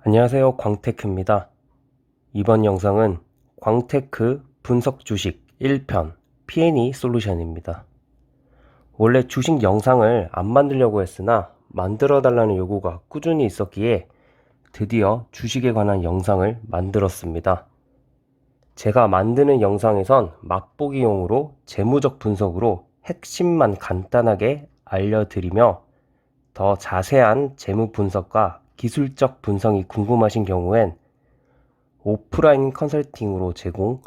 안녕하세요. 광테크입니다. 이번 영상은 광테크 분석 주식 1편 P&E 솔루션입니다. 원래 주식 영상을 안 만들려고 했으나 만들어 달라는 요구가 꾸준히 있었기에 드디어 주식에 관한 영상을 만들었습니다. 제가 만드는 영상에선 맛보기용으로 재무적 분석으로 핵심만 간단하게 알려드리며 더 자세한 재무 분석과 기술적 분석이 궁금하신 경우엔 오프라인 컨설팅으로 제공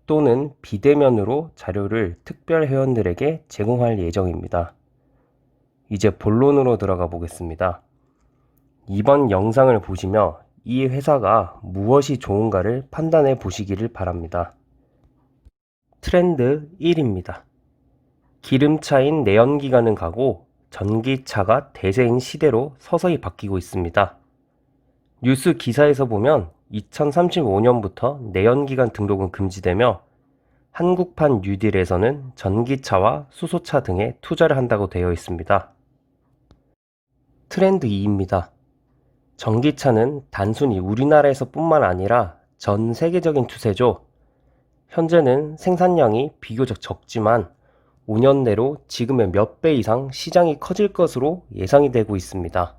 또는 비대면으로 자료를 특별 회원들에게 제공할 예정입니다. 이제 본론으로 들어가 보겠습니다. 이번 영상을 보시며 이 회사가 무엇이 좋은가를 판단해 보시기를 바랍니다. 트렌드 1입니다. 기름차인 내연기관은 가고 전기차가 대세인 시대로 서서히 바뀌고 있습니다. 뉴스 기사에서 보면 2035년부터 내연기관 등록은 금지되며 한국판 뉴딜에서는 전기차와 수소차 등에 투자를 한다고 되어 있습니다. 트렌드 2입니다. 전기차는 단순히 우리나라에서 뿐만 아니라 전 세계적인 추세죠. 현재는 생산량이 비교적 적지만 5년 내로 지금의 몇 배 이상 시장이 커질 것으로 예상이 되고 있습니다.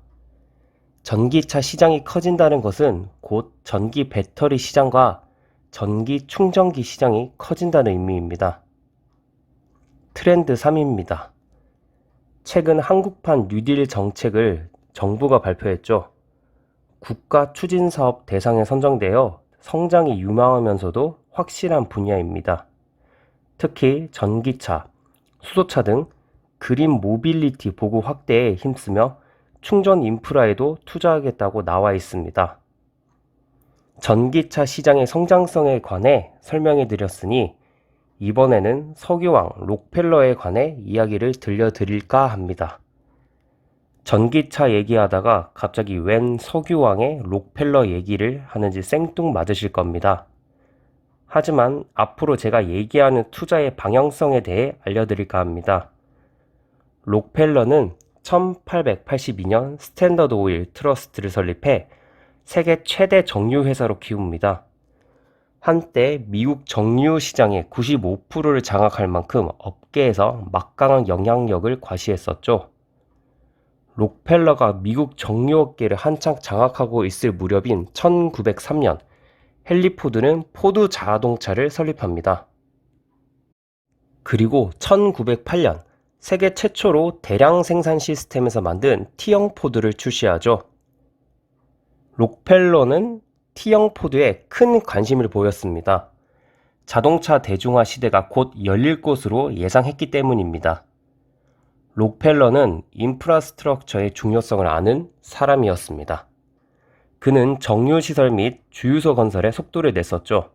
전기차 시장이 커진다는 것은 곧 전기 배터리 시장과 전기 충전기 시장이 커진다는 의미입니다. 트렌드 3입니다. 최근 한국판 뉴딜 정책을 정부가 발표했죠. 국가 추진사업 대상에 선정되어 성장이 유망하면서도 확실한 분야입니다. 특히 전기차, 수소차 등 그린 모빌리티 보급 확대에 힘쓰며 충전 인프라에도 투자하겠다고 나와 있습니다. 전기차 시장의 성장성에 관해 설명해 드렸으니 이번에는 석유왕 록펠러에 관해 이야기를 들려드릴까 합니다. 전기차 얘기하다가 갑자기 웬 석유왕의 록펠러 얘기를 하는지 생뚱맞으실 겁니다. 하지만 앞으로 제가 얘기하는 투자의 방향성에 대해 알려드릴까 합니다. 록펠러는 1882년 스탠더드 오일 트러스트를 설립해 세계 최대 정유 회사로 키웁니다. 한때 미국 정유 시장의 95%를 장악할 만큼 업계에서 막강한 영향력을 과시했었죠. 록펠러가 미국 정유업계를 한창 장악하고 있을 무렵인 1903년 헨리 포드는 포드 자동차를 설립합니다. 그리고 1908년 세계 최초로 대량 생산 시스템에서 만든 T형 포드를 출시하죠. 록펠러는 T형 포드에 큰 관심을 보였습니다. 자동차 대중화 시대가 곧 열릴 것으로 예상했기 때문입니다. 록펠러는 인프라스트럭처의 중요성을 아는 사람이었습니다. 그는 정유시설 및 주유소 건설에 속도를 냈었죠.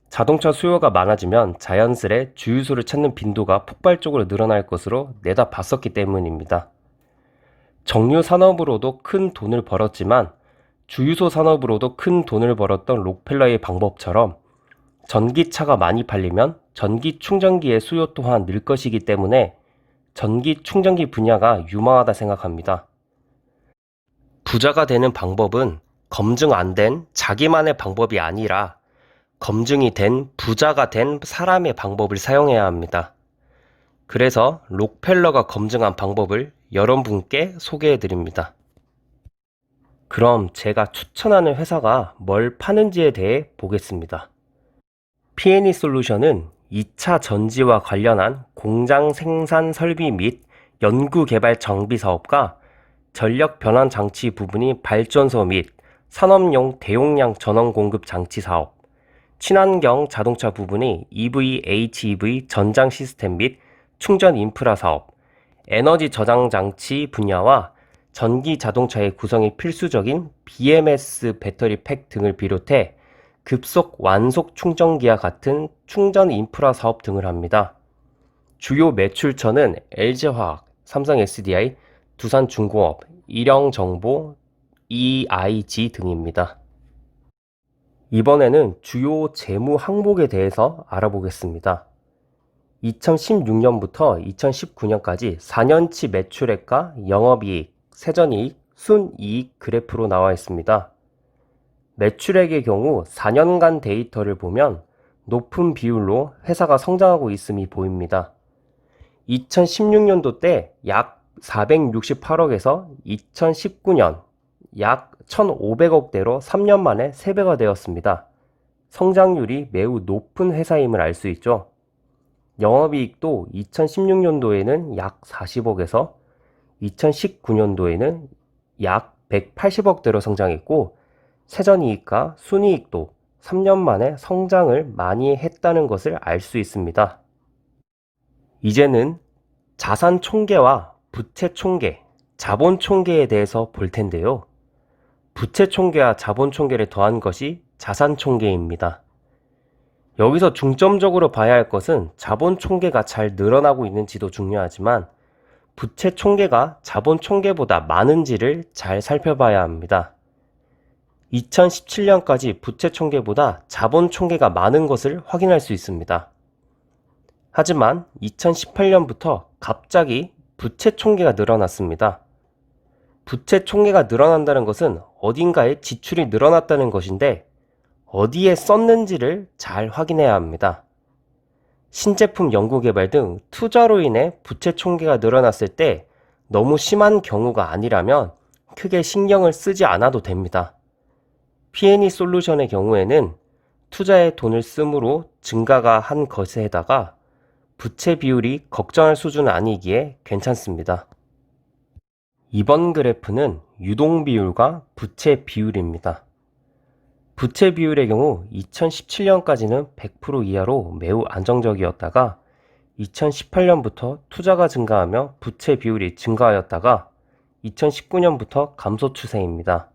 자동차 수요가 많아지면 자연스레 주유소를 찾는 빈도가 폭발적으로 늘어날 것으로 내다봤었기 때문입니다. 정유 산업으로도 큰 돈을 벌었지만 주유소 산업으로도 큰 돈을 벌었던 록펠러의 방법처럼 전기차가 많이 팔리면 전기 충전기의 수요 또한 늘 것이기 때문에 전기 충전기 분야가 유망하다 생각합니다. 부자가 되는 방법은 검증 안 된 자기만의 방법이 아니라 검증이 된 부자가 된 사람의 방법을 사용해야 합니다. 그래서 록펠러가 검증한 방법을 여러분께 소개해 드립니다. 그럼 제가 추천하는 회사가 뭘 파는지에 대해 보겠습니다. P&E 솔루션은 2차 전지와 관련한 공장 생산 설비 및 연구개발 정비 사업과 전력 변환 장치 부분인 발전소 및 산업용 대용량 전원 공급 장치 사업, 친환경 자동차 부분이 EV, HEV 전장 시스템 및 충전 인프라 사업, 에너지 저장 장치 분야와 전기 자동차의 구성이 필수적인 BMS 배터리 팩 등을 비롯해 급속 완속 충전기와 같은 충전 인프라 사업 등을 합니다. 주요 매출처는 LG화학, 삼성 SDI, 두산중공업, 일영정보, EIG 등입니다. 이번에는 주요 재무 항목에 대해서 알아보겠습니다. 2016년부터 2019년까지 4년치 매출액과 영업이익, 세전이익, 순이익 그래프로 나와 있습니다. 매출액의 경우 4년간 데이터를 보면 높은 비율로 회사가 성장하고 있음이 보입니다. 2016년도 때 약 468억에서 2019년 약 1,500억대로 3년 만에 3배가 되었습니다. 성장률이 매우 높은 회사임을 알 수 있죠. 영업이익도 2016년도에는 약 40억에서 2019년도에는 약 180억대로 성장했고, 세전이익과 순이익도 3년 만에 성장을 많이 했다는 것을 알 수 있습니다. 이제는 자산 총계와 부채 총계, 자본 총계에 대해서 볼 텐데요. 부채 총계와 자본 총계를 더한 것이 자산 총계입니다. 여기서 중점적으로 봐야 할 것은 자본 총계가 잘 늘어나고 있는지도 중요하지만 부채 총계가 자본 총계보다 많은지를 잘 살펴봐야 합니다. 2017년까지 부채 총계보다 자본 총계가 많은 것을 확인할 수 있습니다. 하지만 2018년부터 갑자기 부채 총계가 늘어났습니다. 부채 총계가 늘어난다는 것은 어딘가에 지출이 늘어났다는 것인데 어디에 썼는지를 잘 확인해야 합니다. 신제품 연구개발 등 투자로 인해 부채 총계가 늘어났을 때 너무 심한 경우가 아니라면 크게 신경을 쓰지 않아도 됩니다. P&E 솔루션의 경우에는 투자에 돈을 쓰므로 증가가 한 것에다가 부채 비율이 걱정할 수준은 아니기에 괜찮습니다. 이번 그래프는 유동 비율과 부채 비율입니다. 부채 비율의 경우 2017년까지는 100% 이하로 매우 안정적이었다가 2018년부터 투자가 증가하며 부채 비율이 증가하였다가 2019년부터 감소 추세입니다.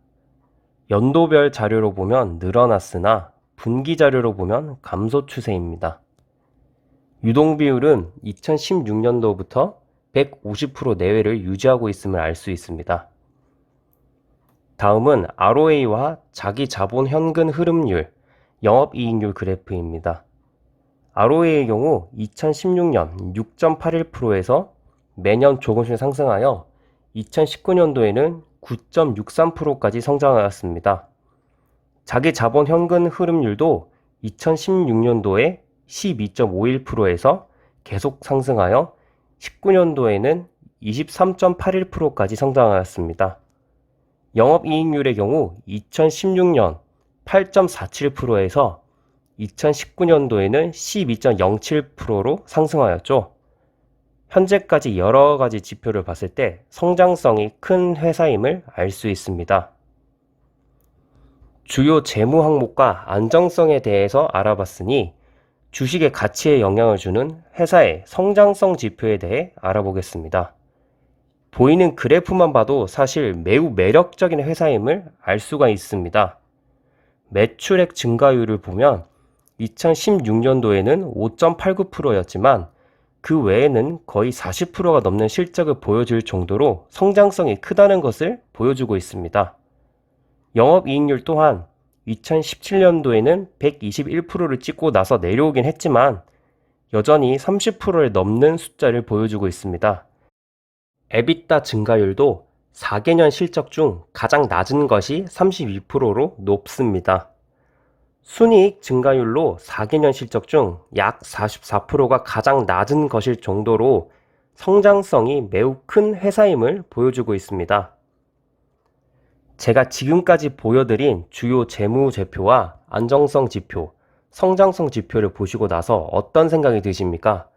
연도별 자료로 보면 늘어났으나 분기 자료로 보면 감소 추세입니다. 유동 비율은 2016년도부터 150% 내외를 유지하고 있음을 알 수 있습니다. 다음은 ROA와 자기 자본 현금 흐름률, 영업이익률 그래프입니다. ROA의 경우 2016년 6.81%에서 매년 조금씩 상승하여 2019년도에는 9.63%까지 성장하였습니다. 자기 자본 현금 흐름률도 2016년도에 12.51%에서 계속 상승하여 19년도에는 23.81%까지 성장하였습니다. 영업이익률의 경우 2016년 8.47%에서 2019년도에는 12.07%로 상승하였죠. 현재까지 여러 가지 지표를 봤을 때 성장성이 큰 회사임을 알 수 있습니다. 주요 재무 항목과 안정성에 대해서 알아봤으니 주식의 가치에 영향을 주는 회사의 성장성 지표에 대해 알아보겠습니다. 보이는 그래프만 봐도 사실 매우 매력적인 회사임을 알 수가 있습니다. 매출액 증가율을 보면 2016년도에는 5.89%였지만 그 외에는 거의 40%가 넘는 실적을 보여줄 정도로 성장성이 크다는 것을 보여주고 있습니다. 영업이익률 또한 2017년도에는 121%를 찍고 나서 내려오긴 했지만 여전히 30%를 넘는 숫자를 보여주고 있습니다. EBITDA 증가율도 4개년 실적 중 가장 낮은 것이 32%로 높습니다. 순이익 증가율로 4개년 실적 중 약 44%가 가장 낮은 것일 정도로 성장성이 매우 큰 회사임을 보여주고 있습니다. 제가 지금까지 보여드린 주요 재무제표와 안정성 지표, 성장성 지표를 보시고 나서 어떤 생각이 드십니까?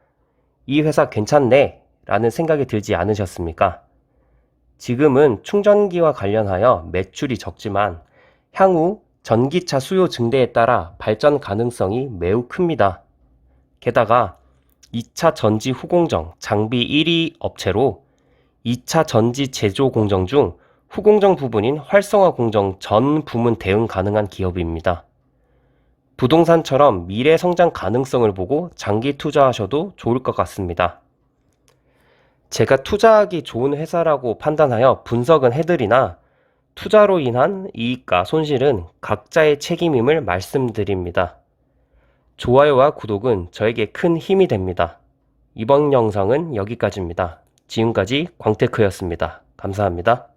이 회사 괜찮네 라는 생각이 들지 않으셨습니까? 지금은 충전기와 관련하여 매출이 적지만 향후 전기차 수요 증대에 따라 발전 가능성이 매우 큽니다. 게다가 2차 전지 후공정 장비 1위 업체로 2차 전지 제조 공정 중 후공정 부분인 활성화 공정 전 부문 대응 가능한 기업입니다. 부동산처럼 미래 성장 가능성을 보고 장기 투자하셔도 좋을 것 같습니다. 제가 투자하기 좋은 회사라고 판단하여 분석은 해드리나 투자로 인한 이익과 손실은 각자의 책임임을 말씀드립니다. 좋아요와 구독은 저에게 큰 힘이 됩니다. 이번 영상은 여기까지입니다. 지금까지 광테크였습니다. 감사합니다.